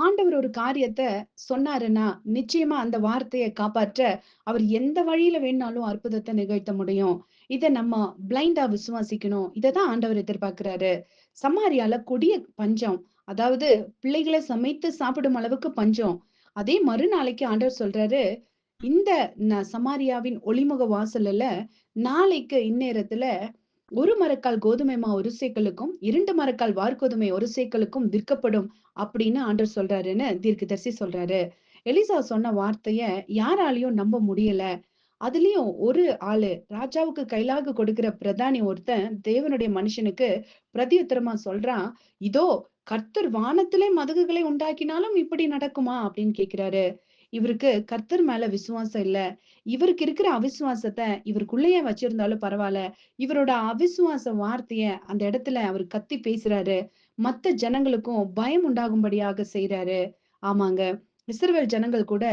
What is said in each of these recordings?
ஆண்டவர் ஒரு காரியத்த சொன்னாருன்னா, நிச்சயமா அந்த வார்த்தைய காப்பாற்ற, அவர் எந்த வழியில வேணுனாலும் அற்புதத்த நிகழ்த்த முடியும். இத நம்ம பிளைண்டா விசுவாசிக்கணும். இததான் ஆண்டவர் எதிர்பார்க்கிறாரு. சமாரியால கொடிய பஞ்சம். அதாவது பிள்ளைகள சமைத்து சாப்பிடும் அளவுக்கு பஞ்சம். அதே மறுநாளைக்கு ஆண்டவர் சொல்றாரு, இந்த சமாரியாவின் ஒளிமுக வாசல்ல நாளைக்கு இந்நேரத்துல 1 மரக்கால் கோதுமை மாவு 1 சேக்கலுக்கும், 2 மரக்கால் வாற்கோதுமை 1 சேக்கலுக்கும் விற்கப்படும் அப்படின்னு ஆண்டவர் சொல்றாருன்னு தீர்க்கதரிசி சொல்றாரு. எலிசா சொன்ன வார்த்தைய யாராலயும் நம்ப முடியல. அதுலயும் ஒரு ஆளு ராஜாவுக்கு கைலாகு கொடுக்கிற பிரதானி ஒருத்தன் தேவனுடைய மனுஷனுக்கு பிரதியுத்தரமா சொல்றான், "இதோ கர்த்தர் வானத்திலே மதகுகளை உண்டாக்கினாலும் இப்படி நடக்குமா?" அப்படின்னு கேட்கிறாரு. இவருக்கு கர்த்தர் மேல விசுவாசம் இல்ல. இவருக்கு இருக்கிற அவிசுவாசத்த இவருக்குள்ளேயே வச்சிருந்தாலும் பரவால்ல. இவரோட அவிசுவாச வார்த்தைய அந்த இடத்துல அவரு கத்தி பேசுறாரு. மத்த ஜனங்களுக்கும் பயம் உண்டாகும்படியாக செய்றாரு. ஆமாங்க. இஸ்ரவேல் ஜனங்கள் கூட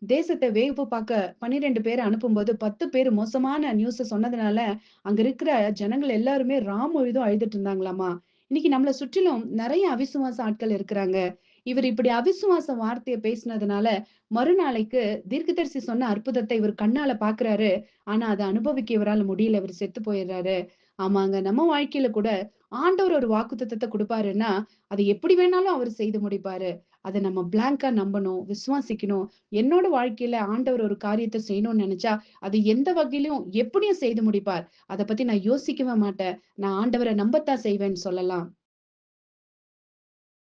தேசத்த வேவு பாக்க 12 பேர அனுப்பும்போது 10 பேரு மோசமான நியூஸ சொன்னதுனால, அங்க இருக்கிற ஜனங்கள் எல்லாருமே முழுதும் அழுதுட்டு இருந்தாங்களாமா. இன்னைக்கு நம்மள சுற்றிலும் நெறைய அவிசுவாச ஆட்கள் இருக்கிறாங்க. இவரு இப்படி அவிசுவாச வார்த்தைய பேசினதுனால, மறுநாளைக்கு தீர்க்கதரிசி சொன்ன அற்புதத்த இவரு கண்ணால பார்க்கிறாரு. ஆனா, அத அனுபவிக்க இவரால முடியல. இவரு செத்து போயிர்றாரு. ஆமாங்க. நம்ம வாழ்க்கையில கூட ஆண்டவர் ஒரு வாக்குத்தத்தத்த குடுப்பாருன்னா, அத எப்படி வேணாலும் அவரு செய்து முடிப்பாரு. அத நம்ம பிளாங்க்கா நம்பணும், விசுவாசிக்கணும். என்னோட வாழ்க்கையில ஆண்டவர் ஒரு காரியத்த செய்யணும்னு நெனச்சா, அது எந்த வகையிலும் எப்படியும் செய்து முடிப்பார். அத பத்தி நான் யோசிக்கவே மாட்டேன். நான் ஆண்டவர நம்பத்தான் செய்வேன்னு சொல்லலாம்.